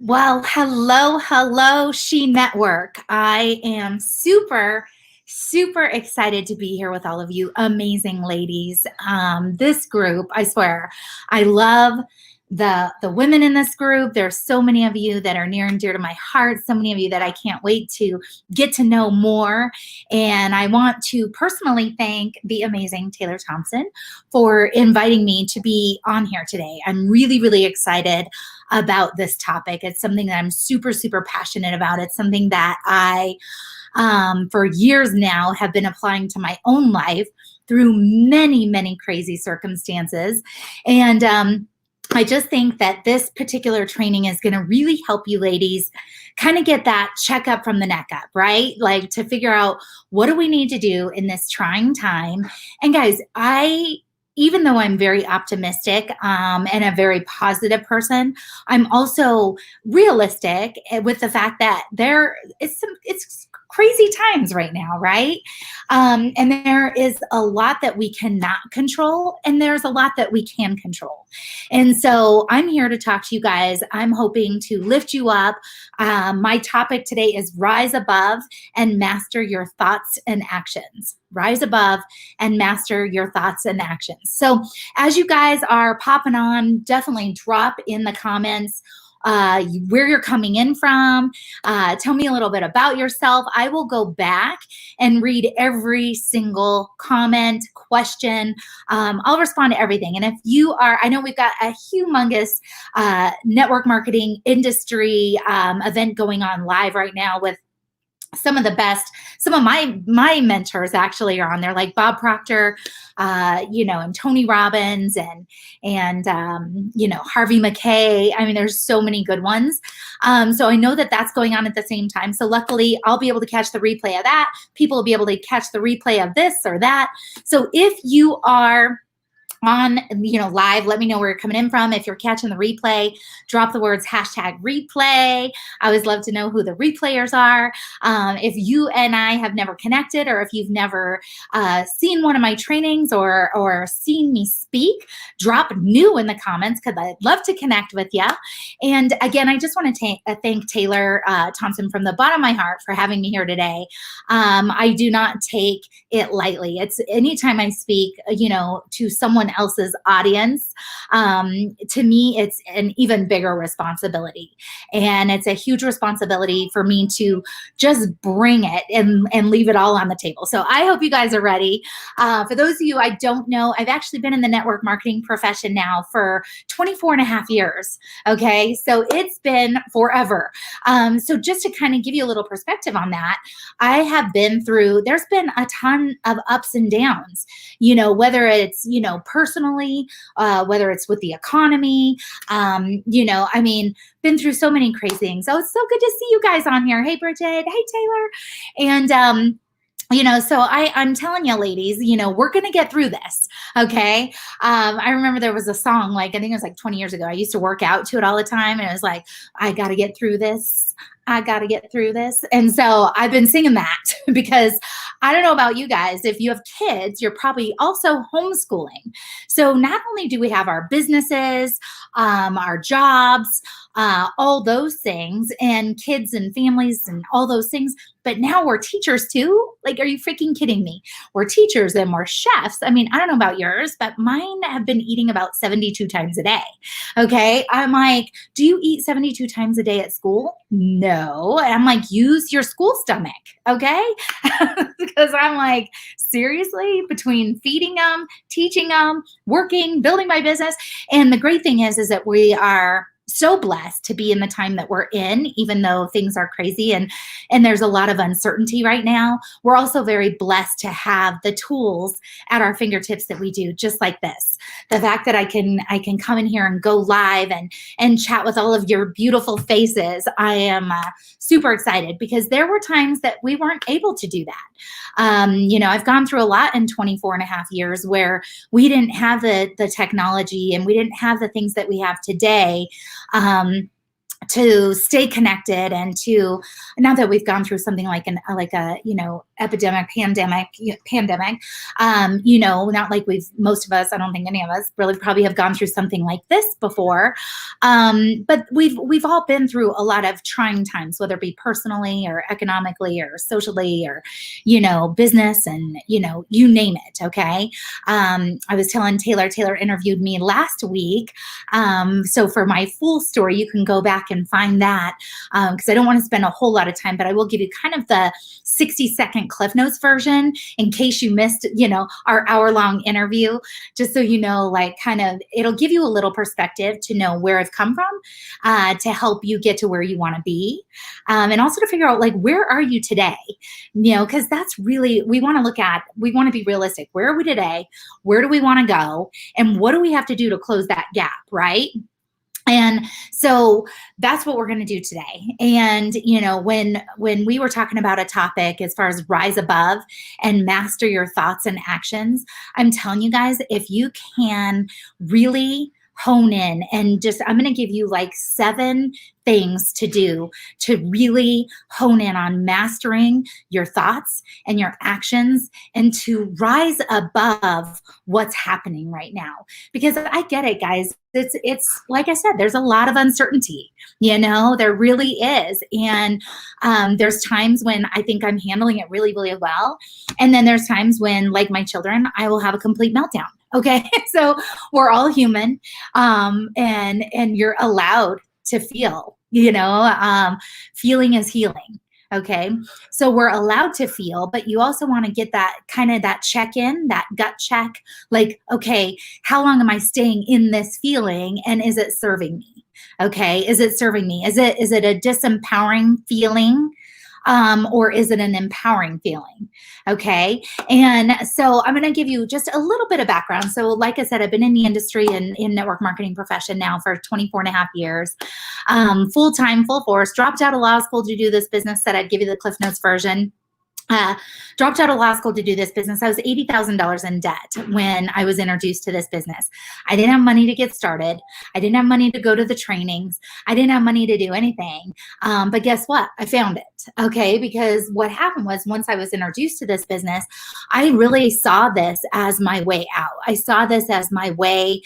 Well, hello, She Network. I am super excited to be here with all of you amazing ladies. This group, I swear, I love the women in this group. There's so many of you that are near and dear to my heart, so many of you that I can't wait to get to know more. And I want to personally thank the amazing Taylor Thompson for inviting me to be on here today. I'm really excited about this topic. It's something that I'm super passionate about. It's something that I, for years now, have been applying to my own life through many crazy circumstances. And I just think that this particular training is going to really help you ladies kind of get that checkup from the neck up, right? Like to figure out what do we need to do in this trying time. And guys, even though I'm very optimistic and a very positive person, I'm also realistic with the fact that it's crazy times right now, right? And there is a lot that we cannot control, and there's a lot that we can control. And so I'm here to talk to you guys. I'm hoping to lift you up. My topic today is rise above and master your thoughts and actions. Rise above and master your thoughts and actions. So as you guys are popping on, definitely drop in the comments where you're coming in from. Tell me a little bit about yourself. I will go back and read every single comment, question. I'll respond to everything. And if you are, I know we've got a humongous network marketing industry event going on live right now with some of my mentors actually are on there, like Bob Proctor, and Tony Robbins and Harvey McKay. I mean, there's so many good ones. So I know that that's going on at the same time. So luckily I'll be able to catch the replay of that. People will be able to catch the replay of this or that. So if you are on live, let me know where you're coming in from. If you're catching the replay, drop the words #replay. I always love to know who the replayers are. If you and I have never connected, or if you've never seen one of my trainings or seen me speak, drop new in the comments because I'd love to connect with you. And again, I just want to thank Taylor Thompson from the bottom of my heart for having me here today. I do not take it lightly. It's anytime I speak, to someone else's audience, to me, it's an even bigger responsibility. And it's a huge responsibility for me to just bring it and leave it all on the table. So I hope you guys are ready. For those of you I don't know, I've actually been in the network marketing profession now for 24 and a half years. Okay. So it's been forever. So just to kind of give you a little perspective on that, I have been through, there's been a ton of ups and downs, whether it's, personally, whether it's with the economy, been through so many crazy things. So it's so good to see you guys on here. Hey, Bridget. Hey, Taylor. And, so I'm telling you, ladies, we're going to get through this. Okay. I remember there was a song, I think it was 20 years ago. I used to work out to it all the time. And it was like, I got to get through this. I got to get through this. And so I've been singing that because I don't know about you guys. If you have kids, you're probably also homeschooling. So not only do we have our businesses, our jobs, all those things, and kids and families and all those things, but now we're teachers too. Are you freaking kidding me? We're teachers and we're chefs. I mean, I don't know about yours, but mine have been eating about 72 times a day. Okay. I'm like, do you eat 72 times a day at school? No. And I'm like, use your school stomach. Okay. Because I'm like, seriously, between feeding them, teaching them, working, building my business. And the great thing is that we are so blessed to be in the time that we're in, even though things are crazy and there's a lot of uncertainty right now. We're also very blessed to have the tools at our fingertips that we do, just like this. The fact that I can come in here and go live and chat with all of your beautiful faces. I am super excited because there were times that we weren't able to do that. I've gone through a lot in 24 and a half years where we didn't have the technology and we didn't have the things that we have today to stay connected and to, now that we've gone through something like a pandemic, not like most of us, I don't think any of us really probably have gone through something like this before. But we've all been through a lot of trying times, whether it be personally or economically or socially or, business and, you name it. Okay. I was telling Taylor interviewed me last week. So for my full story, you can go back and find that, because I don't want to spend a whole lot of time, but I will give you kind of the 60-second Cliff Notes version in case you missed, our hour-long interview, just so it'll give you a little perspective to know where I've come from, to help you get to where you want to be, and also to figure out where are you today, because that's really, we want to be realistic. Where are we today? Where do we want to go? And what do we have to do to close that gap, right? And so that's what we're going to do today. And, when we were talking about a topic as far as rise above and master your thoughts and actions, I'm telling you guys, if you can really hone in and I'm going to give you 7 things to do to really hone in on mastering your thoughts and your actions and to rise above what's happening right now. Because I get it, guys. It's like I said, there's a lot of uncertainty, there really is. And there's times when I think I'm handling it really, really well. And then there's times when, like my children, I will have a complete meltdown. Okay. So we're all human. And you're allowed to feel, feeling is healing. Okay. So we're allowed to feel, but you also want to get that kind of that check-in, that gut check, okay, how long am I staying in this feeling? And is it serving me? Okay. Is it serving me? Is it a disempowering feeling? Or is it an empowering feeling? Okay. And so I'm going to give you just a little bit of background. So like I said, I've been in the industry and in network marketing profession now for 24 and a half years, full-time, full force, dropped out of law school to do this business. Said I'd give you the Cliff Notes version. Dropped out of law school to do this business. I was $80,000 in debt when I was introduced to this business. I didn't have money to get started. I didn't have money to go to the trainings. I didn't have money to do anything. But guess what? I found it. Okay. Because what happened was once I was introduced to this business, I really saw this as my way out. I saw this as my way.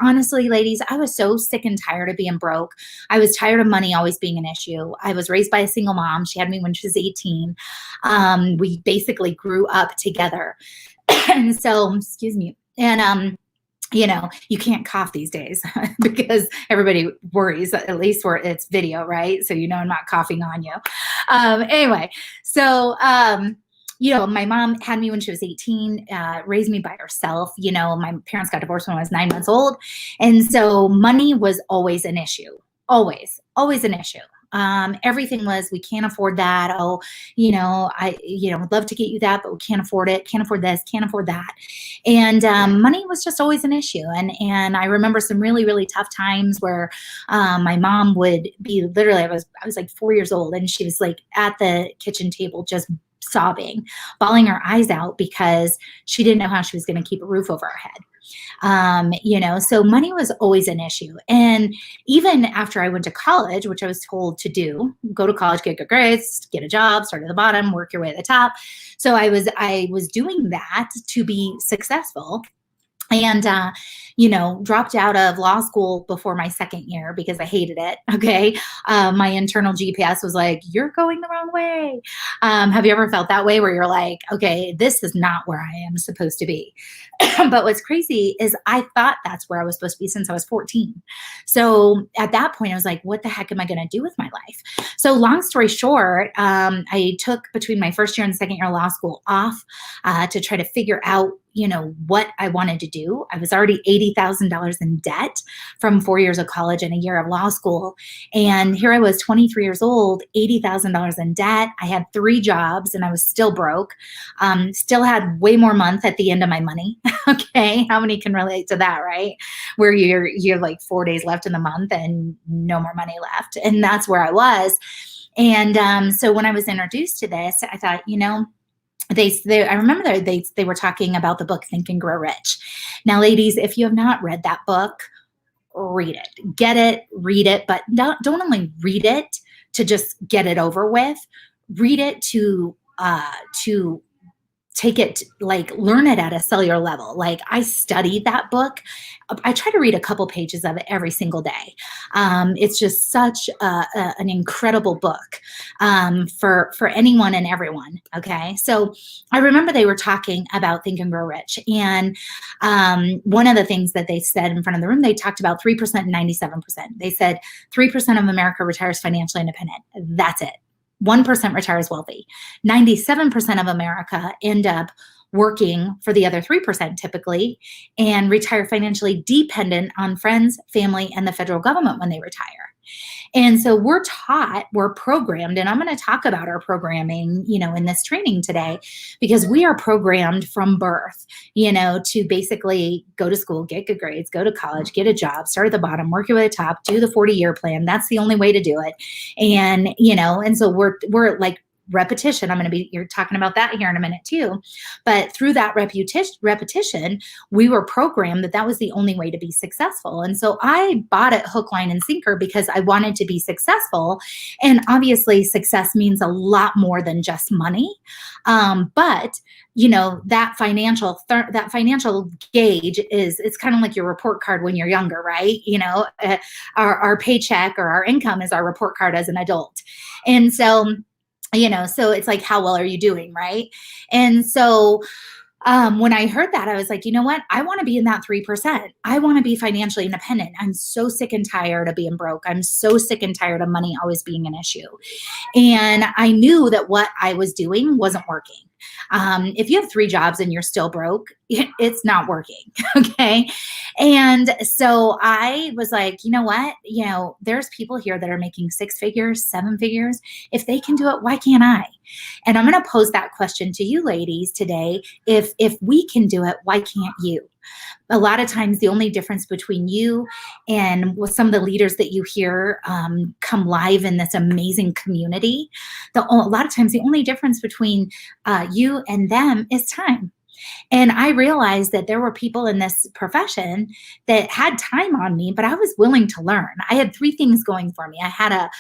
Honestly, ladies, I was so sick and tired of being broke. I was tired of money always being an issue. I was raised by a single mom. She had me when she was 18. We basically grew up together. And so, excuse me. And, you can't cough these days because everybody worries, at least where it's video, right? So, I'm not coughing on you. Anyway, so, my mom had me when she was 18, raised me by herself. My parents got divorced when I was 9 months old. And so money was always an issue, always an issue. Everything was, we can't afford that. Oh, would love to get you that, but we can't afford it. Can't afford this, can't afford that. And money was just always an issue. And I remember some really, really tough times where my mom would be literally, I was like 4 years old and she was at the kitchen table just sobbing, bawling her eyes out because she didn't know how she was going to keep a roof over her head. So money was always an issue. And even after I went to college, which I was told to do, go to college, get good grades, get a job, start at the bottom, work your way to the top. So I was doing that to be successful. And, dropped out of law school before my second year because I hated it. Okay. My internal GPS was like, you're going the wrong way. Have you ever felt that way where you're like, okay, this is not where I am supposed to be. But what's crazy is I thought that's where I was supposed to be since I was 14. So at that point, I was like, what the heck am I going to do with my life? So long story short, I took between my first year and second year of law school off to try to figure out what I wanted to do. I was already $80,000 in debt from 4 years of college and a year of law school. And here I was 23 years old, $80,000 in debt. I had 3 jobs and I was still broke. Still had way more month at the end of my money. Okay. How many can relate to that, right? Where you're like 4 days left in the month and no more money left. And that's where I was. And so when I was introduced to this, I thought, I remember they were talking about the book Think and Grow Rich. Now, ladies, if you have not read that book, read it. Get it, read it, but don't only read it to just get it over with. Read it to take it, like learn it at a cellular level. Like I studied that book. I try to read a couple pages of it every single day. It's just such an incredible book for anyone and everyone. Okay. So I remember they were talking about Think and Grow Rich. And one of the things that they said in front of the room, they talked about 3% and 97%. They said 3% of America retires financially independent. That's it. 1% retires wealthy. 97% of America end up working for the other 3% typically and retire financially dependent on friends, family, and the federal government when they retire. And so we're programmed, and I'm going to talk about our programming, in this training today, because we are programmed from birth, to basically go to school, get good grades, go to college, get a job, start at the bottom, work your way to the top, do the 40-year plan. That's the only way to do it. And, and so we're like, repetition. You're talking about that here in a minute too. But through that repetition, we were programmed that was the only way to be successful. And so I bought it hook, line, and sinker because I wanted to be successful. And obviously success means a lot more than just money. But that financial gauge it's kind of like your report card when you're younger, right? Our paycheck or our income is our report card as an adult. And so so it's like, how well are you doing, right? And so when I heard that, I was like, you know what? I want to be in that 3%. I want to be financially independent. I'm so sick and tired of being broke. I'm so sick and tired of money always being an issue. And I knew that what I was doing wasn't working. If you have 3 jobs and you're still broke, it's not working. Okay. And so I was like, you know what? There's people here that are making 6 figures, 7 figures. If they can do it, why can't I? And I'm going to pose that question to you ladies today. If we can do it, why can't you? A lot of times the only difference between you and with some of the leaders that you hear come live in this amazing community, a lot of times the only difference between you and them is time. And I realized that there were people in this profession that had time on me, but I was willing to learn. I had 3 things going for me. I had a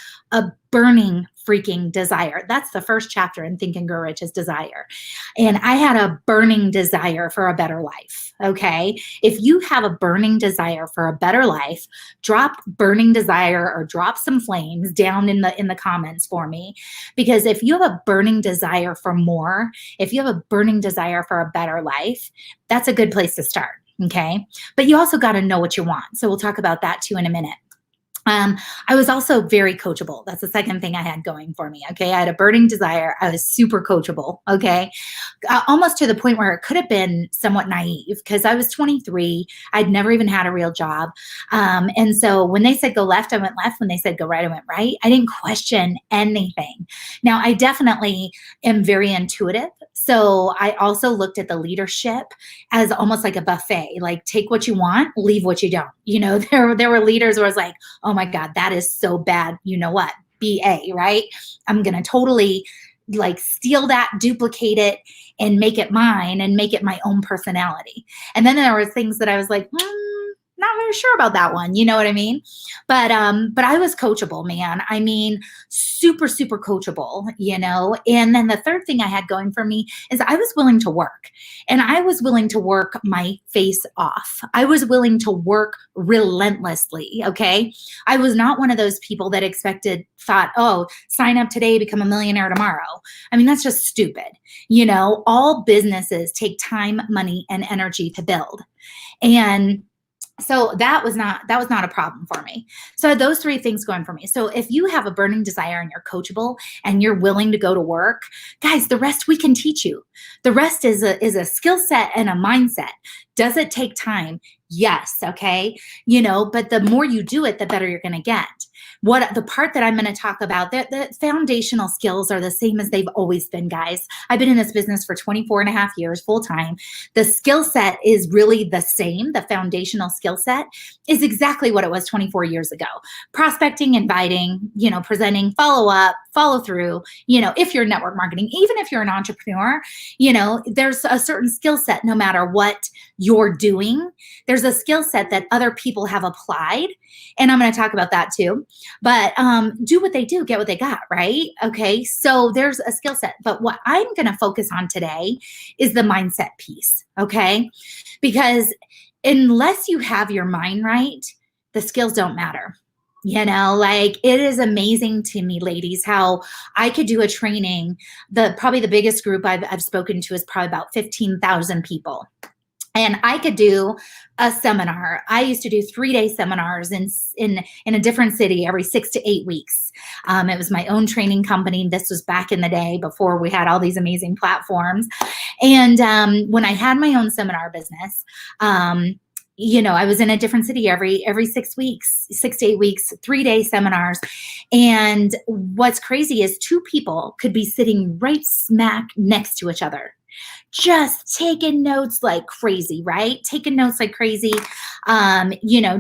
burning freaking desire. That's the first chapter in Think and Grow Rich is desire. And I had a burning desire for a better life. Okay. If you have a burning desire for a better life, drop burning desire or drop some flames down in the comments for me. Because if you have a burning desire for more, if you have a burning desire for a better life, that's a good place to start. Okay. But you also got to know what you want. So we'll talk about that too in a minute. I was also very coachable. That's the second thing I had going for me. Okay. I had a burning desire. I was super coachable. Okay. Almost to the point where it could have been somewhat naive because I was 23. I'd never even had a real job. And so when they said go left, I went left. When they said go right, I went right. I didn't question anything. Now, I definitely am very intuitive. So I also looked at the leadership as almost like a buffet, like take what you want, leave what you don't. There were leaders where I was like, oh my God, that is so bad. You know what? BA, right? I'm going to totally like steal that, duplicate it, and make it mine and make it my own personality. And then there were things that I was like, not very sure about that one. You know what I mean? But I was coachable, man. I mean, super, super coachable, And then the third thing I had going for me is I was willing to work, and I was willing to work my face off. I was willing to work relentlessly. Okay. I was not one of those people that thought, oh, sign up today, become a millionaire tomorrow. I mean, that's just stupid. All businesses take time, money, and energy to build. And so that was not a problem for me. So I had those 3 things going for me. So if you have a burning desire and you're coachable and you're willing to go to work, guys, the rest we can teach you. The rest is a skill set and a mindset. Does it take time? Yes. Okay. But the more you do it, the better you're going to get. what the part that I'm going to talk about, that the foundational skills are the same as they've always been, guys. I've been in this business for 24 and a half years full time. The skill set is really the same. The foundational skill set is exactly what it was 24 years ago. Prospecting, inviting, presenting, follow up, follow through, if you're network marketing, even if you're an entrepreneur, there's a certain skill set no matter what you're doing. There's a skill set that other people have applied. And I'm going to talk about that too. But do what they do, get what they got, right? Okay. So there's a skill set. But what I'm going to focus on today is the mindset piece. Okay. Because unless you have your mind right, the skills don't matter. It is amazing to me, ladies, how I could do a training. Probably the biggest group I've spoken to is probably about 15,000 people. And I could do a seminar. I used to do 3-day seminars in a different city every 6 to 8 weeks. It was my own training company. This was back in the day before we had all these amazing platforms. And when I had my own seminar business, I was in a different city every 6 weeks, 6 to 8 weeks, 3-day seminars. And what's crazy is 2 people could be sitting right smack next to each other, just taking notes like crazy, right? Taking notes like crazy,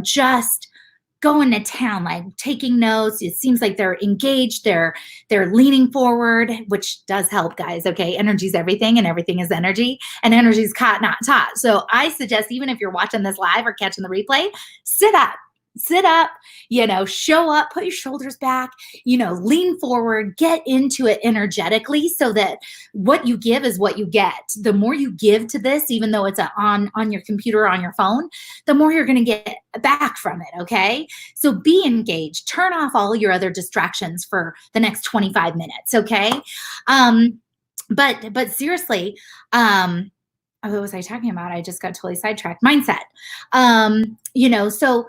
just going to town, like taking notes. It seems like they're engaged. They're leaning forward, which does help, guys. Okay. Energy is everything, and everything is energy, and energy is caught, not taught. So I suggest, even if you're watching this live or catching the replay, sit up, show up, put your shoulders back, lean forward, get into it energetically, so that what you give is what you get. The more you give to this, even though it's on your computer, on your phone, the more you're going to get back from it. Okay. So be engaged, turn off all your other distractions for the next 25 minutes. Okay. But seriously, what was I talking about? I just got totally sidetracked. Mindset. So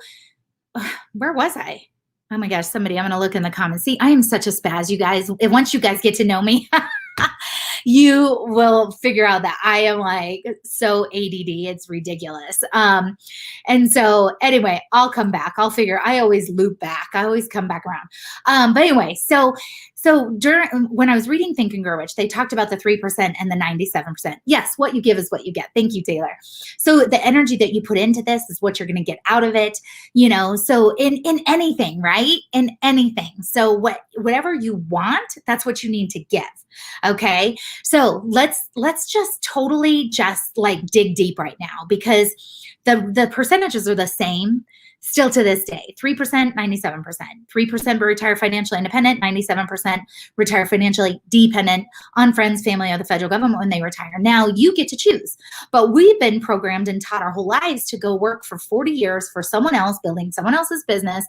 where was I? Oh my gosh, I'm going to look in the comments. See, I am such a spaz, you guys. And once you guys get to know me, you will figure out that I am like so ADD. It's ridiculous. And so anyway, I'll come back. I always loop back. I always come back around. But anyway, so when I was reading Think and Grow Rich, they talked about the 3% and the 97%. Yes, what you give is what you get. Thank you, Taylor. So the energy that you put into this is what you're going to get out of it. So in anything, right? In anything. So whatever you want, that's what you need to give. Okay. So let's just totally just like dig deep right now, because the percentages are the same still to this day. 3%, 97%. 3% retire financially independent, 97% retire financially dependent on friends, family, or the federal government when they retire. Now you get to choose. But we've been programmed and taught our whole lives to go work for 40 years for someone else, building someone else's business,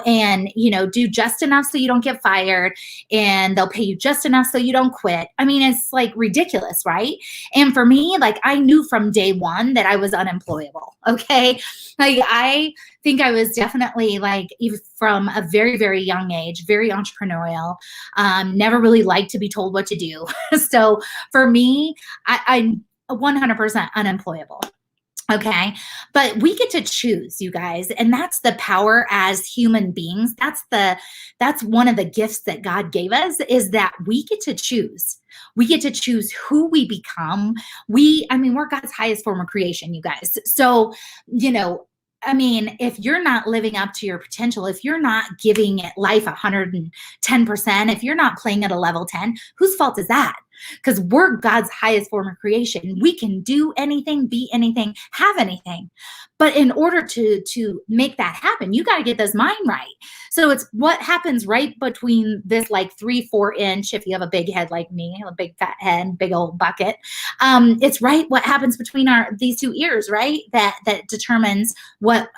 and do just enough so you don't get fired, and they'll pay you just enough so you don't quit. I mean, it's like ridiculous, right? And for me, like, I knew from day one that I was unemployable. Okay. Like, I think I was definitely, like, even from a very, very young age, very entrepreneurial, never really liked to be told what to do. So for me, I'm 100% unemployable. Okay. But we get to choose, you guys. And that's the power as human beings. That's one of the gifts that God gave us, is that we get to choose. We get to choose who we become. We're God's highest form of creation, you guys. So, if you're not living up to your potential, if you're not giving it life 110%, if you're not playing at a level 10, whose fault is that? Because we're God's highest form of creation. We can do anything, be anything, have anything. But in order to make that happen, you got to get this mind right. So it's what happens right between this, like, 3-4 inch, if you have a big head like me, a big fat head, big old bucket. It's right what happens between these 2 ears, right? That determines what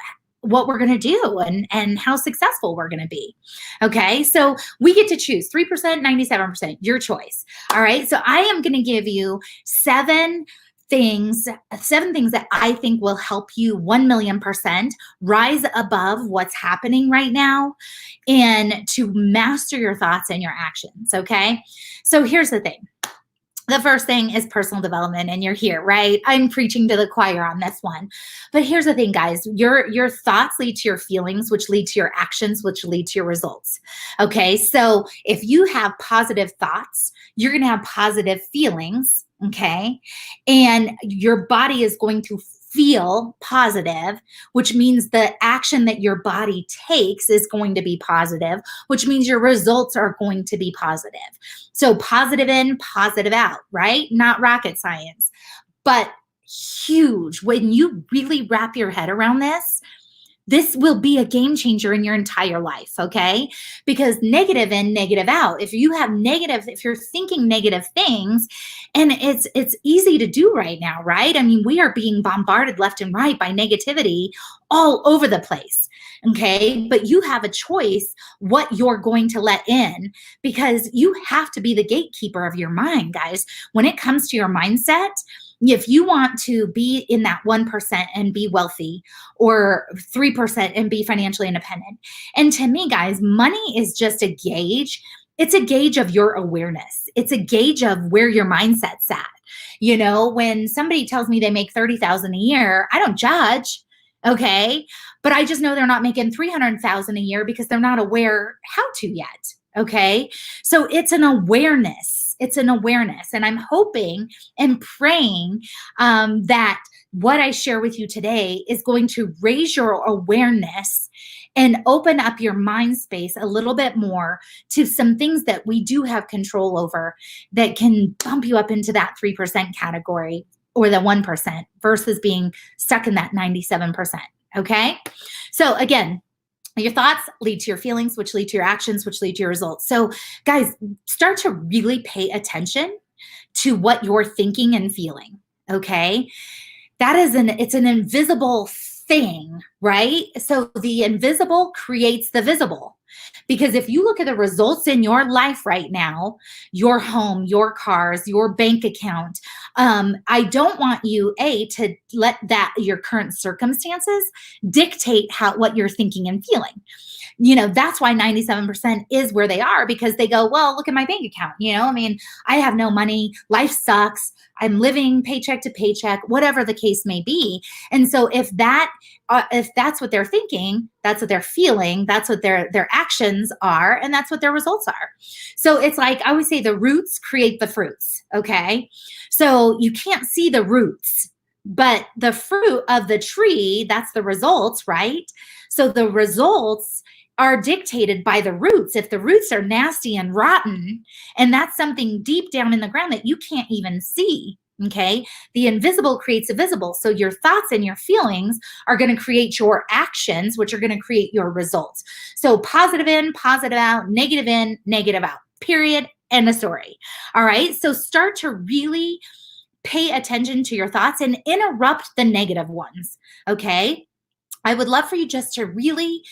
we're going to do and how successful we're going to be. Okay. So we get to choose 3%, 97%, your choice. All right. So I am going to give you 7 things that I think will help you 1,000,000% rise above what's happening right now and to master your thoughts and your actions. Okay. So here's the thing. the first thing is personal development, and you're here, right? I'm preaching to the choir on this one. But here's the thing, guys. Your thoughts lead to your feelings, which lead to your actions, which lead to your results. Okay? So if you have positive thoughts, you're going to have positive feelings, okay? And your body is going to feel positive, which means the action that your body takes is going to be positive, which means your results are going to be positive. So positive in, positive out, right? Not rocket science, but huge. When you really wrap your head around this will be a game changer in your entire life, okay? Because negative in, negative out. If you're thinking negative things, and it's easy to do right now, right? I mean, we are being bombarded left and right by negativity all over the place, okay? But you have a choice what you're going to let in, because you have to be the gatekeeper of your mind, guys. When it comes to your mindset, if you want to be in that 1% and be wealthy, or 3% and be financially independent. And to me, guys, money is just a gauge. It's a gauge of your awareness. It's a gauge of where your mindset's at. You know, when somebody tells me they make $30,000 a year, I don't judge. Okay. But I just know they're not making $300,000 a year because they're not aware how to yet. Okay. So it's an awareness. It's an awareness. And I'm hoping and praying that what I share with you today is going to raise your awareness and open up your mind space a little bit more to some things that we do have control over that can bump you up into that 3% category, or the 1%, versus being stuck in that 97%. Okay. So again, your thoughts lead to your feelings, which lead to your actions, which lead to your results. So guys, start to really pay attention to what you're thinking and feeling. Okay. It's an invisible thing, right? So the invisible creates the visible. Because if you look at the results in your life right now, your home, your cars, your bank account, I don't want you, to let your current circumstances dictate what you're thinking and feeling. You know, that's why 97% is where they are, because they go, well, look at my bank account. You know, I mean, I have no money. Life sucks. I'm living paycheck to paycheck, whatever the case may be. And so if that's what they're thinking, that's what they're feeling, that's what their actions are, and that's what their results are. So it's like I always say, the roots create the fruits. Okay. So you can't see the roots, but the fruit of the tree, that's the results, right? So the results are dictated by the roots. If the roots are nasty and rotten, and that's something deep down in the ground that you can't even see, okay, the invisible creates the visible. So your thoughts and your feelings are going to create your actions, which are going to create your results. So positive in, positive out, negative in, negative out, period, end of story. All right. So start to really pay attention to your thoughts and interrupt the negative ones. Okay. I would love for you just to really,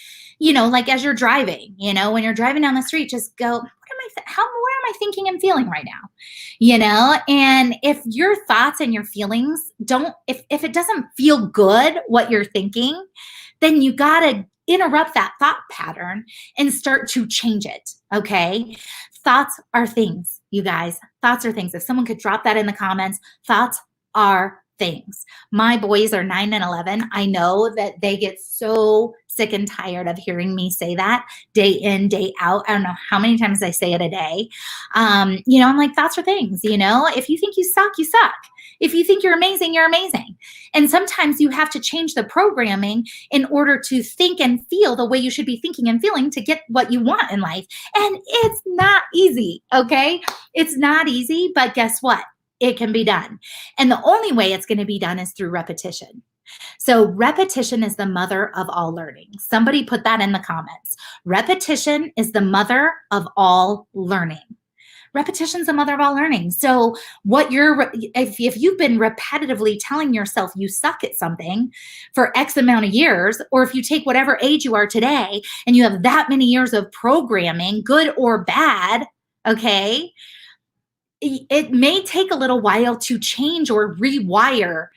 like as you're driving, when you're driving down the street, just go, what am I thinking and feeling right now? And if your thoughts and your feelings if it doesn't feel good, what you're thinking, then you got to interrupt that thought pattern and start to change it. Okay. Thoughts are things, you guys. Thoughts are things. If someone could drop that in the comments, thoughts are things. My boys are 9 and 11. I know that they get so sick and tired of hearing me say that day in, day out. I don't know how many times I say it a day. I'm like, thoughts are things. If you think you suck, you suck. If you think you're amazing, you're amazing. And sometimes you have to change the programming in order to think and feel the way you should be thinking and feeling to get what you want in life. And it's not easy, okay? It's not easy, but guess what? It can be done. And the only way it's going to be done is through repetition. So repetition is the mother of all learning. Somebody put that in the comments. Repetition is the mother of all learning. Repetition is the mother of all learning. So if you've been repetitively telling yourself you suck at something for X amount of years, or if you take whatever age you are today and you have that many years of programming, good or bad, okay, it may take a little while to change or rewire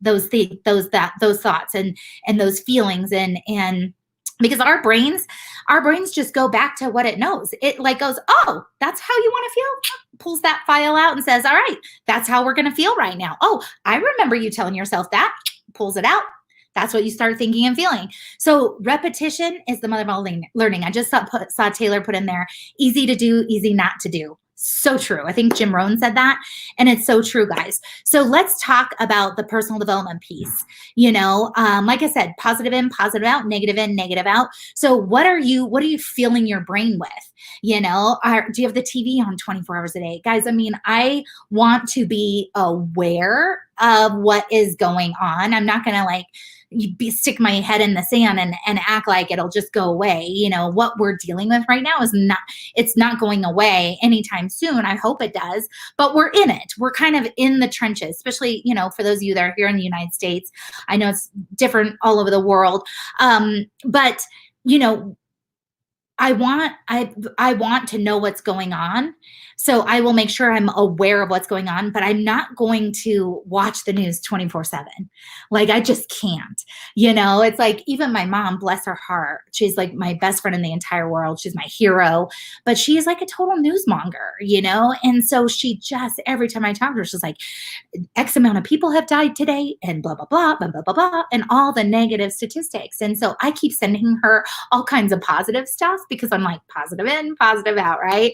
those thoughts and those feelings, and because our brains our brains just go back to what it knows. It like goes, oh, that's how you want to feel. Pulls that file out and says, all right, that's how we're going to feel right now. Oh, I remember you telling yourself that. Pulls it out. That's what you start thinking and feeling. So repetition is the mother of all learning. I just saw Taylor put in there, easy to do, easy not to do. So true. I think Jim Rohn said that. And it's so true, guys. So let's talk about the personal development piece. Like I said, positive in, positive out, negative in, negative out. So what are you filling your brain with? Do you have the TV on 24 hours a day? Guys, I mean, I want to be aware of what is going on. I'm not going to stick my head in the sand and act like it'll just go away. What we're dealing with right now it's not going away anytime soon. I hope it does, but we're in it. We're kind of in the trenches, especially, for those of you that are here in the United States. I know it's different all over the world. But I want to know what's going on. So I will make sure I'm aware of what's going on, but I'm not going to watch the news 24/7. I just can't. It's like even my mom, bless her heart, she's like my best friend in the entire world. She's my hero, but she's like a total newsmonger, and so she just, every time I talk to her, she's like, X amount of people have died today and blah, blah, blah, blah, blah, blah, blah, and all the negative statistics. And so I keep sending her all kinds of positive stuff because I'm like positive in, positive out, right?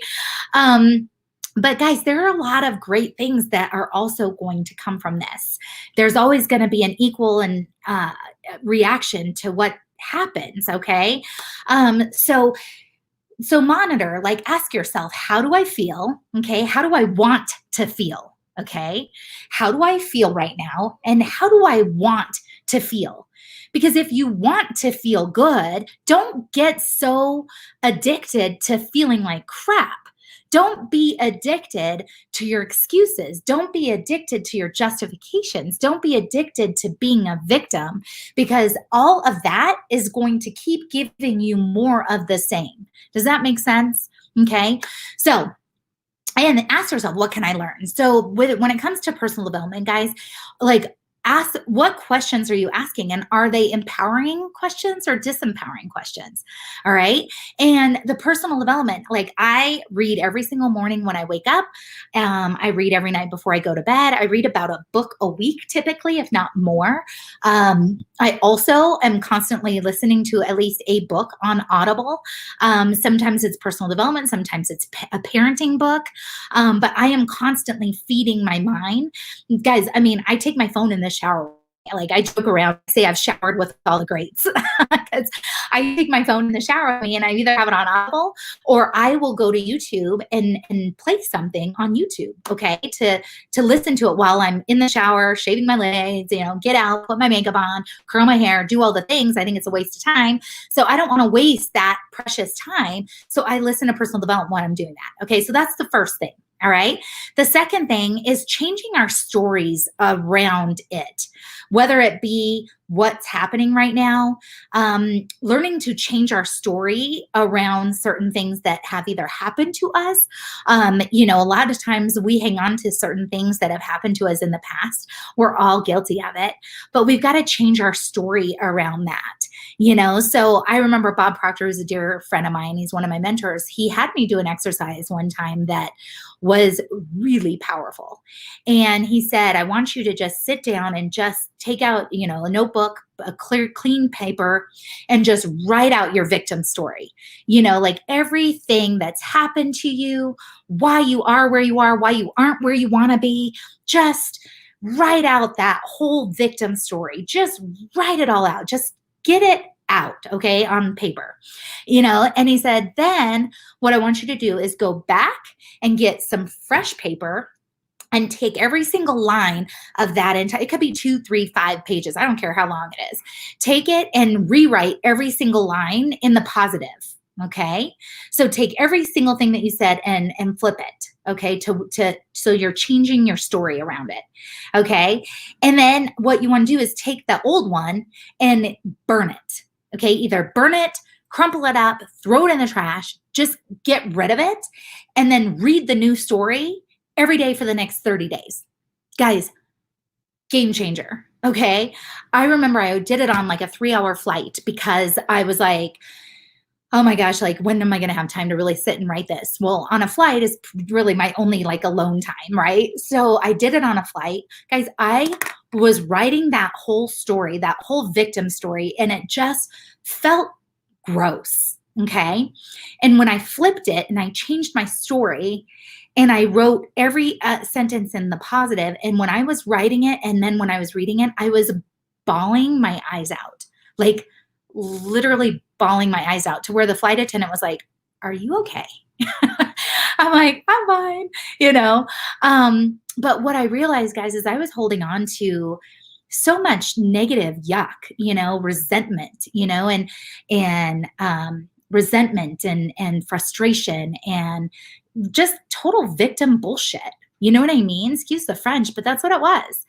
But guys, there are a lot of great things that are also going to come from this. There's always going to be an equal and reaction to what happens, okay? So monitor, ask yourself, how do I feel? Okay, how do I want to feel? Okay, how do I feel right now? And how do I want to feel? Because if you want to feel good, don't get so addicted to feeling like crap. Don't be addicted to your excuses. Don't be addicted to your justifications. Don't be addicted to being a victim, because all of that is going to keep giving you more of the same. Does that make sense? Okay. So, and ask yourself, what can I learn? So when it comes to personal development, guys, ask, what questions are you asking? And are they empowering questions or disempowering questions? All right. And the personal development, I read every single morning when I wake up. I read every night before I go to bed. I read about a book a week, typically, if not more. I also am constantly listening to at least a book on Audible. Sometimes it's personal development. Sometimes it's a parenting book. But I am constantly feeding my mind. Guys, I mean, I take my phone in the shower. I joke around, say I've showered with all the greats, because I take my phone in the shower with me and I either have it on Audible or I will go to YouTube and play something on YouTube, okay, to listen to it while I'm in the shower, shaving my legs, get out, put my makeup on, curl my hair, do all the things. I think it's a waste of time. So I don't want to waste that precious time. So I listen to personal development when I'm doing that. Okay, so that's the first thing. All right. The second thing is changing our stories around it, whether it be what's happening right now, learning to change our story around certain things that have either happened to us. A lot of times we hang on to certain things that have happened to us in the past. We're all guilty of it, but we've got to change our story around that. So I remember Bob Proctor is a dear friend of mine. He's one of my mentors. He had me do an exercise one time that was really powerful. And he said, I want you to just sit down and just take out, a notebook, a clean paper, and just write out your victim story. Everything that's happened to you, why you are where you are, why you aren't where you want to be. Just write out that whole victim story. Just write it all out. Just get it out, okay, on paper, and he said, then what I want you to do is go back and get some fresh paper and take every single line of that entire, it could be 2, 3, 5 pages. I don't care how long it is. Take it and rewrite every single line in the positive. Okay. So take every single thing that you said and flip it. Okay. So you're changing your story around it. Okay. And then what you want to do is take the old one and burn it. Okay. Either burn it, crumple it up, throw it in the trash, just get rid of it, and then read the new story every day for the next 30 days. Guys, game changer. Okay. I remember I did it on a 3-hour flight because I was like, oh my gosh, like when am I going to have time to really sit and write this? Well, on a flight is really my only like alone time, right? So I did it on a flight. Guys, I was writing that whole story, that whole victim story, and it just felt gross. Okay. And when I flipped it and I changed my story and I wrote every sentence in the positive, and when I was writing it and then when I was reading it, I was bawling my eyes out. Like literally bawling my eyes out to where the flight attendant was like, "Are you okay?" I'm like, "I'm fine," you know. But what I realized, guys, is I was holding on to so much negative yuck, resentment, and resentment and frustration and just total victim bullshit. You know what I mean? Excuse the French, but that's what it was.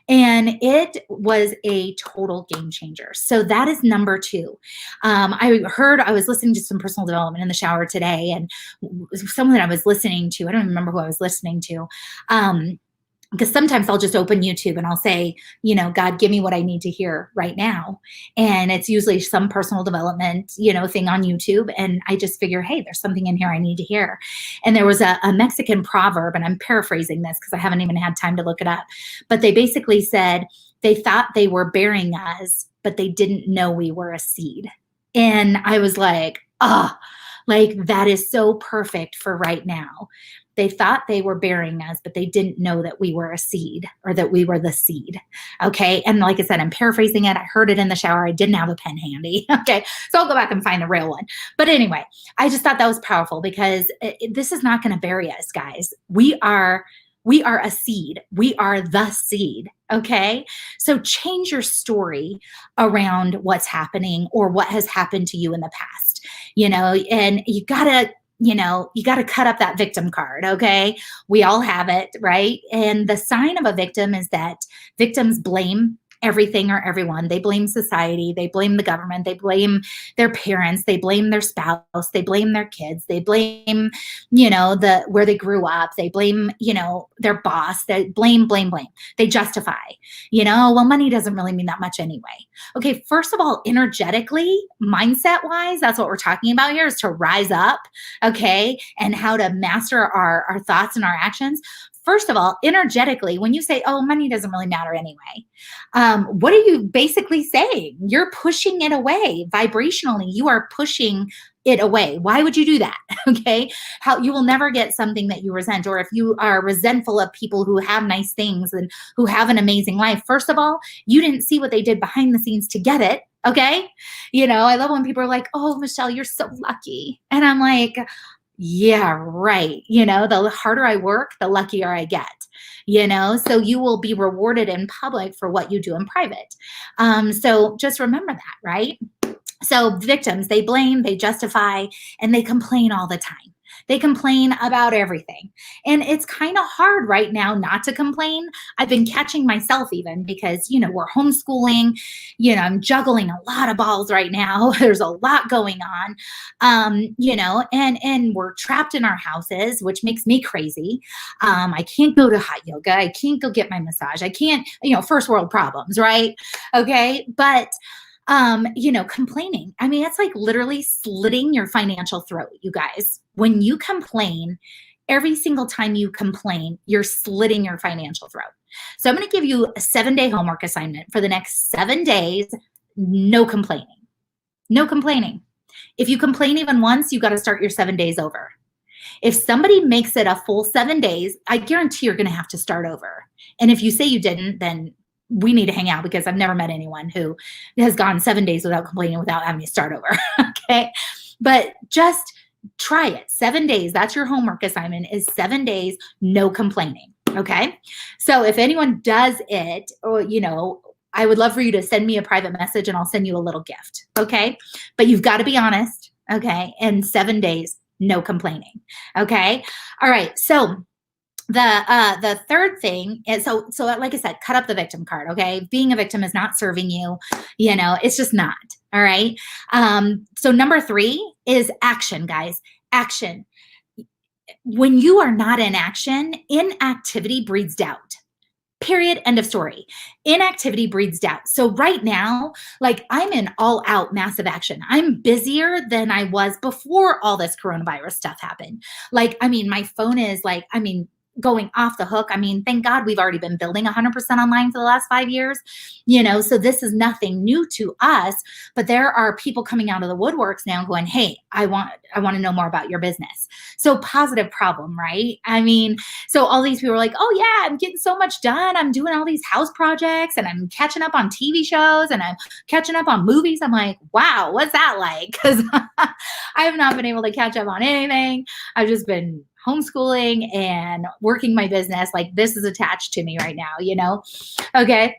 And it was a total game changer. So that is number two. I was listening to some personal development in the shower today, and someone that I was listening to, I don't remember who I was listening to. Because sometimes I'll just open YouTube and I'll say, God, give me what I need to hear right now. And it's usually some personal development, thing on YouTube. And I just figure, hey, there's something in here I need to hear. And there was a Mexican proverb, and I'm paraphrasing this because I haven't even had time to look it up. But they basically said they thought they were bearing us, but they didn't know we were a seed. And I was like, like that is so perfect for right now. They thought they were bearing us, but they didn't know that we were a seed or that we were the seed. Okay. And like I said, I'm paraphrasing it. I heard it in the shower. I didn't have a pen handy. Okay. So I'll go back and find the real one. But anyway, I just thought that was powerful because this is not going to bury us, guys. We are a seed. We are the seed. Okay. So change your story around what's happening or what has happened to you in the past, and you gotta cut up that victim card. Okay. We all have it, right? And the sign of a victim is that victims blame everything or everyone. They blame society. They blame the government. They blame their parents. They blame their spouse. They blame their kids. They blame, where they grew up. They blame, their boss. They blame. They justify, well, money doesn't really mean that much anyway. Okay. First of all, energetically, mindset wise, that's what we're talking about here, is to rise up. Okay. And how to master our thoughts and our actions. First of all, energetically, when you say, oh, money doesn't really matter anyway, what are you basically saying? You're pushing it away vibrationally. You are pushing it away. Why would you do that? Okay. How you will never get something that you resent, or if you are resentful of people who have nice things and who have an amazing life. First of all, you didn't see what they did behind the scenes to get it. Okay. I love when people are like, oh, Michelle, you're so lucky. And I'm like, yeah, right. The harder I work, the luckier I get, so you will be rewarded in public for what you do in private. So just remember that, right? So victims, they blame, they justify, and they complain all the time. They complain about everything. And it's kind of hard right now not to complain. I've been catching myself even because, we're homeschooling, I'm juggling a lot of balls right now. There's a lot going on, and we're trapped in our houses, which makes me crazy. I can't go to hot yoga. I can't go get my massage. I can't, first world problems, right? Okay. But complaining. I mean, it's like literally slitting your financial throat, you guys. When you complain, every single time you complain, you're slitting your financial throat. So I'm going to give you a 7-day homework assignment for the next 7 days. No complaining. No complaining. If you complain even once, you got to start your 7 days over. If somebody makes it a full 7 days, I guarantee you're going to have to start over. And if you say you didn't, then we need to hang out, because I've never met anyone who has gone 7 days without complaining, without having to start over. Okay. But just try it. 7 days. That's your homework assignment, is 7 days, no complaining. Okay. So if anyone does it, or, I would love for you to send me a private message and I'll send you a little gift. Okay. But you've got to be honest. Okay. And 7 days, no complaining. Okay. All right. So the third thing is, so like I said, cut up the victim card. Okay. Being a victim is not serving you, it's just not. All right. So number 3 is action, guys. Action. When you are not in action, inactivity breeds doubt. Period. End of story. Inactivity breeds doubt. So right now, like I'm in all out massive action. I'm busier than I was before all this coronavirus stuff happened. Like, I mean, my phone is like, I mean, going off the hook. I mean, thank God we've already been building 100% online for the last 5 years, so this is nothing new to us, but there are people coming out of the woodworks now going, hey, I want to know more about your business. So positive problem, right? I mean, so all these people are like, oh yeah, I'm getting so much done. I'm doing all these house projects and I'm catching up on TV shows and I'm catching up on movies. I'm like, wow, what's that like? Because I have not been able to catch up on anything. I've just been homeschooling and working my business. Like this is attached to me right now, Okay.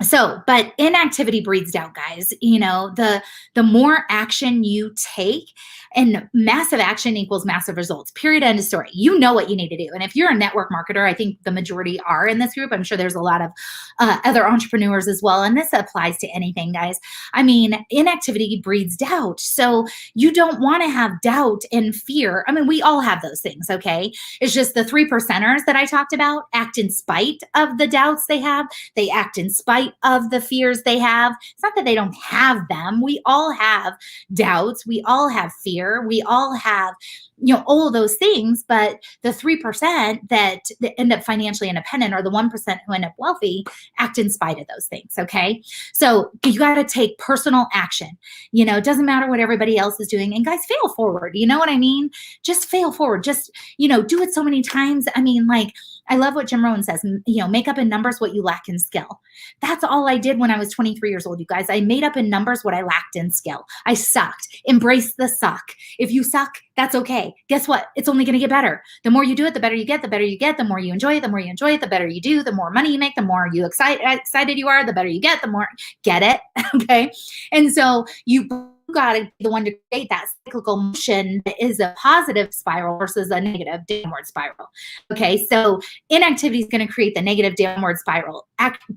So, but inactivity breeds doubt, guys. The more action you take, and massive action equals massive results. Period. End of story. You know what you need to do. And if you're a network marketer, I think the majority are in this group. I'm sure there's a lot of other entrepreneurs as well. And this applies to anything, guys. I mean, inactivity breeds doubt. So you don't want to have doubt and fear. I mean, we all have those things, okay? It's just the 3%ers that I talked about act in spite of the doubts they have. They act in spite of the fears they have. It's not that they don't have them. We all have doubts. We all have fear. We all have, all of those things, but the 3% that end up financially independent or the 1% who end up wealthy act in spite of those things. Okay. So you got to take personal action. It doesn't matter what everybody else is doing. And guys, fail forward. You know what I mean? Just fail forward. Just, do it so many times. I mean, like, I love what Jim Rohn says, make up in numbers what you lack in skill. That's all I did when I was 23 years old, you guys. I made up in numbers what I lacked in skill. I sucked. Embrace the suck. If you suck, that's okay. Guess what? It's only going to get better. The more you do it, the better you get. The better you get, the more you enjoy it. The more you enjoy it, the better you do. The more money you make, the more you excited you are, the better you get, the more get it. Okay. And so you got to be the one to create that cyclical motion that is a positive spiral versus a negative downward spiral. Okay, so inactivity is going to create the negative downward spiral.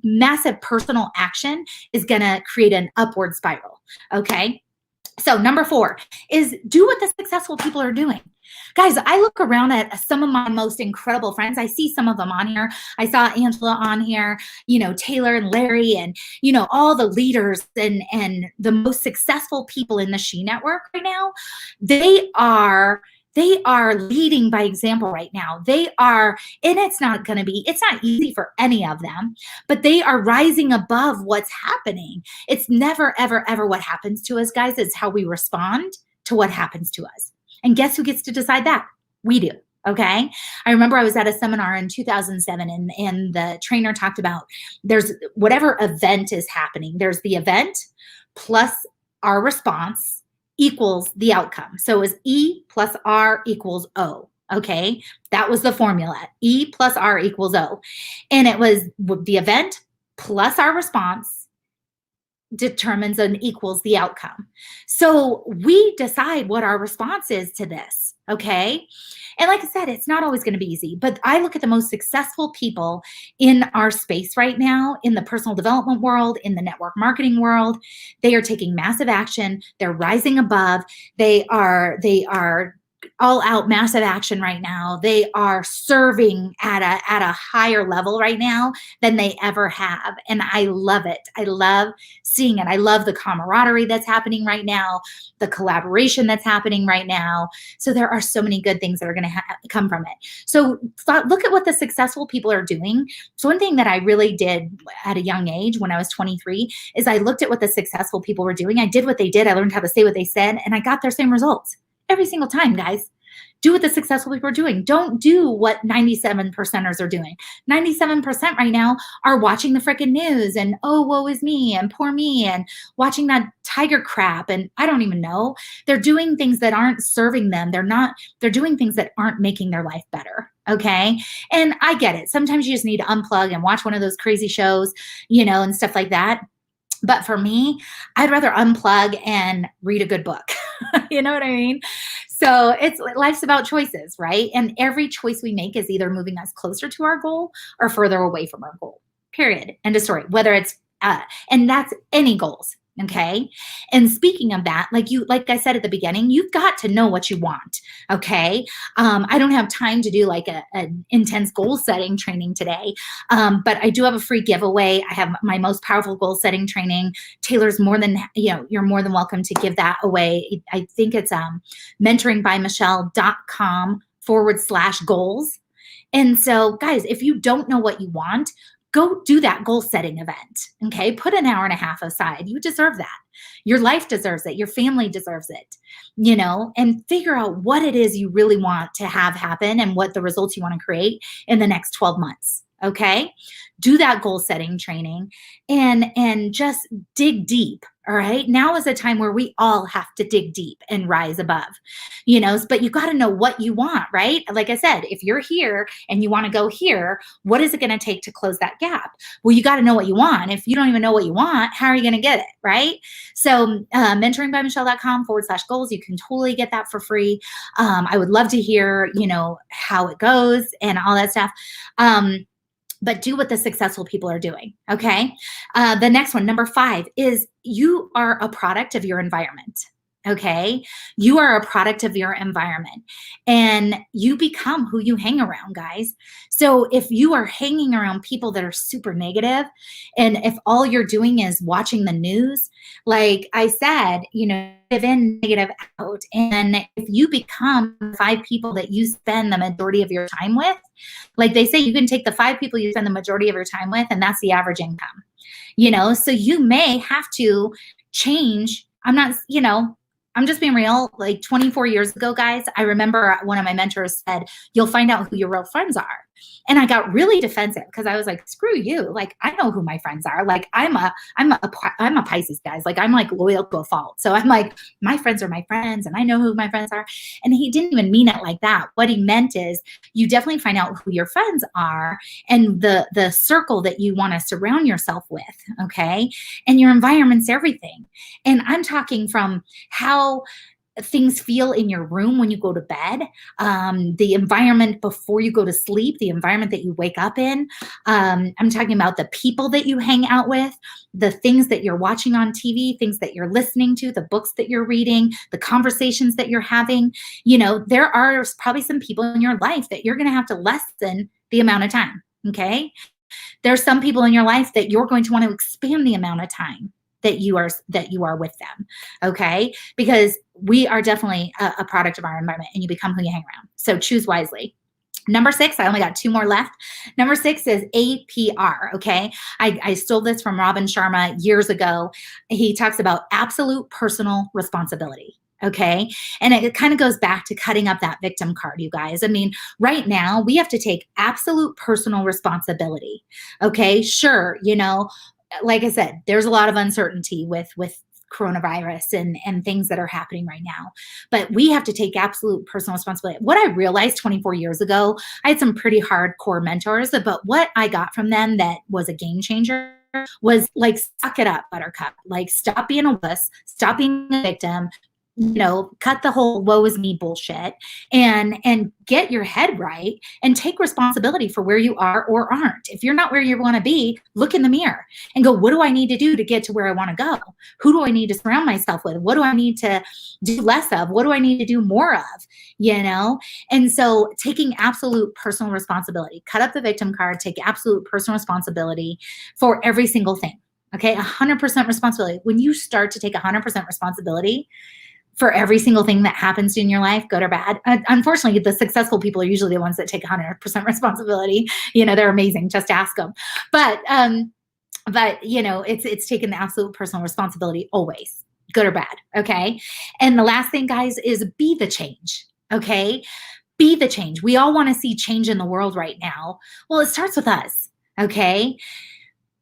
Massive personal action is going to create an upward spiral. Okay, so number 4 is do what the successful people are doing. Guys, I look around at some of my most incredible friends. I see some of them on here. I saw Angela on here, Taylor and Larry and, all the leaders and the most successful people in the She Network right now. They are leading by example right now. They are, and it's not easy for any of them, but they are rising above what's happening. It's never, ever, ever what happens to us, guys. It's how we respond to what happens to us. And guess who gets to decide that? We do. Okay. I remember I was at a seminar in 2007 and the trainer talked about there's whatever event is happening. There's the event plus our response equals the outcome. So it was E plus R equals O. Okay. That was the formula. E plus R equals O. And it was the event plus our response determines and equals the outcome. So we decide what our response is to this. Okay. And like I said, it's not always going to be easy, but I look at the most successful people in our space right now, in the personal development world, in the network marketing world. They are taking massive action. They're rising above. They are all out massive action right now. They are serving at a higher level right now than they ever have. And I love it. I love seeing it. I love the camaraderie that's happening right now, the collaboration that's happening right now. So there are so many good things that are going to come from it. So look at what the successful people are doing. So one thing that I really did at a young age when I was 23 is I looked at what the successful people were doing. I did what they did. I learned how to say what they said, and I got their same results. Every single time, guys. Do what the successful people are doing. Don't do what 97%ers are doing. 97% right now are watching the freaking news and, oh, woe is me and poor me and watching that tiger crap. And I don't even know. They're doing things that aren't serving them. They're doing things that aren't making their life better. Okay. And I get it. Sometimes you just need to unplug and watch one of those crazy shows, and stuff like that. But for me, I'd rather unplug and read a good book. You know what I mean? So life's about choices, right? And every choice we make is either moving us closer to our goal or further away from our goal. Period. End of story. Whether it's, and that's any goals. Okay. And speaking of that, like I said at the beginning, you've got to know what you want. Okay. I don't have time to do like an intense goal setting training today. But I do have a free giveaway. I have my most powerful goal setting training. Taylor's more than, you're more than welcome to give that away. I think it's mentoringbymichelle.com/goals. And so, guys, if you don't know what you want, go do that goal setting event. Okay. Put an hour and a half aside. You deserve that. Your life deserves it. Your family deserves it, and figure out what it is you really want to have happen and what the results you want to create in the next 12 months. Okay. Do that goal setting training and just dig deep. All right. Now is a time where we all have to dig deep and rise above, but you got to know what you want, right? Like I said, if you're here and you want to go here, what is it going to take to close that gap? Well, you got to know what you want. If you don't even know what you want, how are you going to get it? Right. So mentoringbymichelle.com/goals, you can totally get that for free. I would love to hear, how it goes and all that stuff. But do what the successful people are doing. Okay. The next one, number 5, is you are a product of your environment. Okay. You are a product of your environment and you become who you hang around, guys. So if you are hanging around people that are super negative, and if all you're doing is watching the news, like I said, live in, negative out. And if you become 5 people that you spend the majority of your time with, like they say, you can take the 5 people you spend the majority of your time with, and that's the average income, so you may have to change. I'm just being real. Like 24 years ago, guys, I remember one of my mentors said, you'll find out who your real friends are. And I got really defensive because I was like, screw you. Like, I know who my friends are. Like, I'm a Pisces, guys. Like, I'm like loyal to a fault. So I'm like, my friends are my friends and I know who my friends are. And he didn't even mean it like that. What he meant is you definitely find out who your friends are and the circle that you want to surround yourself with. Okay. And your environment's everything. And I'm talking from how things feel in your room when you go to bed, the environment before you go to sleep, the environment that you wake up in. I'm talking about the people that you hang out with, the things that you're watching on TV, things that you're listening to, the books that you're reading, the conversations that you're having. There are probably some people in your life that you're going to have to lessen the amount of time. Okay. There's some people in your life that you're going to want to expand the amount of time that you are with them. Okay. Because we are definitely a product of our environment, and you become who you hang around. So choose wisely. Number 6, I only got 2 more left. Number 6 is APR. Okay. I stole this from Robin Sharma years ago. He talks about absolute personal responsibility. Okay. And it kind of goes back to cutting up that victim card, you guys. I mean, right now we have to take absolute personal responsibility. Okay. Sure. Like I said, there's a lot of uncertainty with coronavirus and things that are happening right now, but we have to take absolute personal responsibility. What I realized 24 years ago, I had some pretty hardcore mentors, but what I got from them that was a game changer was like, suck it up, buttercup. Like, stop being a wuss, stop being a victim, cut the whole woe is me bullshit and get your head right and take responsibility for where you are or aren't. If you're not where you want to be, look in the mirror and go, what do I need to do to get to where I want to go? Who do I need to surround myself with? What do I need to do less of? What do I need to do more of? And so taking absolute personal responsibility, cut up the victim card, take absolute personal responsibility for every single thing. Okay. 100% responsibility. When you start to take 100% responsibility for every single thing that happens in your life, good or bad. Unfortunately, the successful people are usually the ones that take 100% responsibility. They're amazing. Just ask them. But it's taken the absolute personal responsibility always, good or bad. Okay. And the last thing, guys, is be the change. Okay. Be the change. We all want to see change in the world right now. Well, it starts with us. Okay.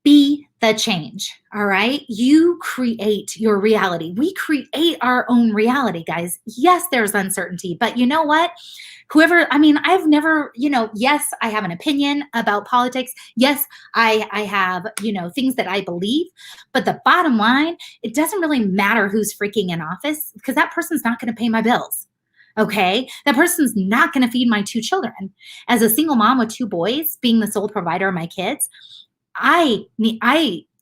Be the change. All right. You create your reality. We create our own reality, guys. Yes, there's uncertainty, but you know what? I've never, yes, I have an opinion about politics. Yes, I have, things that I believe, but the bottom line, it doesn't really matter who's freaking in office because that person's not going to pay my bills. Okay. That person's not going to feed my 2 children. As a single mom with 2 boys, being the sole provider of my kids, I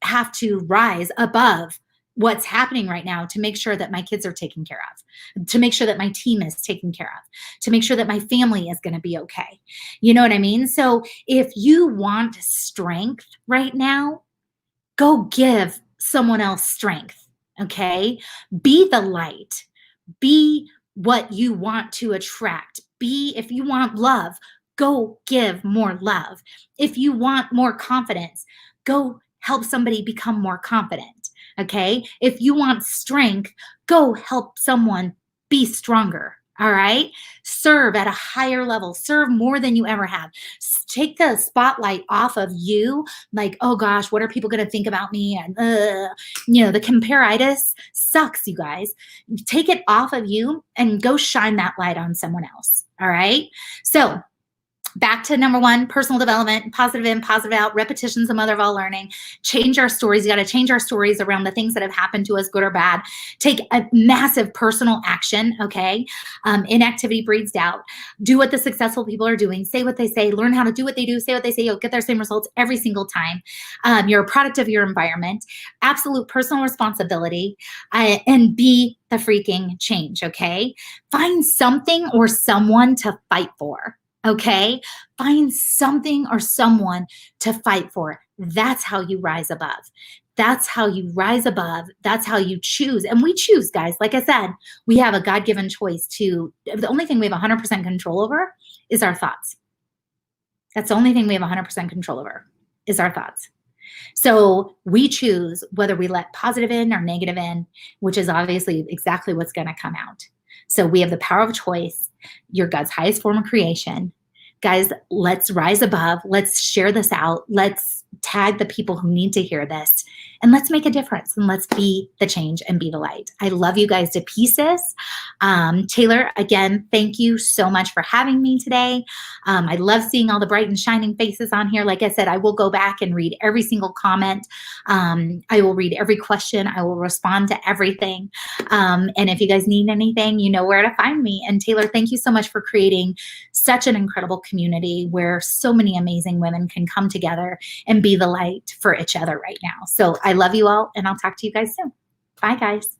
have to rise above what's happening right now to make sure that my kids are taken care of, to make sure that my team is taken care of, to make sure that my family is going to be okay. You know what I mean? So if you want strength right now, go give someone else strength. Okay. Be the light. Be what you want to attract. Be, if you want love, go give more love. If you want more confidence, go help somebody become more confident. Okay. If you want strength, go help someone be stronger. All right. Serve at a higher level, serve more than you ever have. Take the spotlight off of you. Like, oh gosh, what are people going to think about me? And, the comparitis sucks, you guys. Take it off of you and go shine that light on someone else. All right. So, back to number one, personal development, positive in, positive out, repetition's the mother of all learning. Change our stories. You got to change our stories around the things that have happened to us, good or bad. Take a massive personal action, okay? Inactivity breeds doubt. Do what the successful people are doing. Say what they say. Learn how to do what they do. Say what they say. You'll get their same results every single time. You're a product of your environment. Absolute personal responsibility. And be the freaking change, okay? Find something or someone to fight for. Okay, find something or someone to fight for. That's how you rise above. That's how you rise above. That's how you choose. And we choose, guys. Like I said, we have a God-given choice to, the only thing we have 100% control over is our thoughts. That's the only thing we have 100% control over is our thoughts. So we choose whether we let positive in or negative in, which is obviously exactly what's going to come out. So we have the power of choice, your God's highest form of creation. Guys, let's rise above. Let's share this out. Let's tag the people who need to hear this. And let's make a difference. And let's be the change and be the light. I love you guys to pieces. Taylor, again, thank you so much for having me today. I love seeing all the bright and shining faces on here. Like I said, I will go back and read every single comment. I will read every question. I will respond to everything. And if you guys need anything, you know where to find me. And Taylor, thank you so much for creating such an incredible community where so many amazing women can come together and be the light for each other right now. So I love you all, and I'll talk to you guys soon. Bye, guys.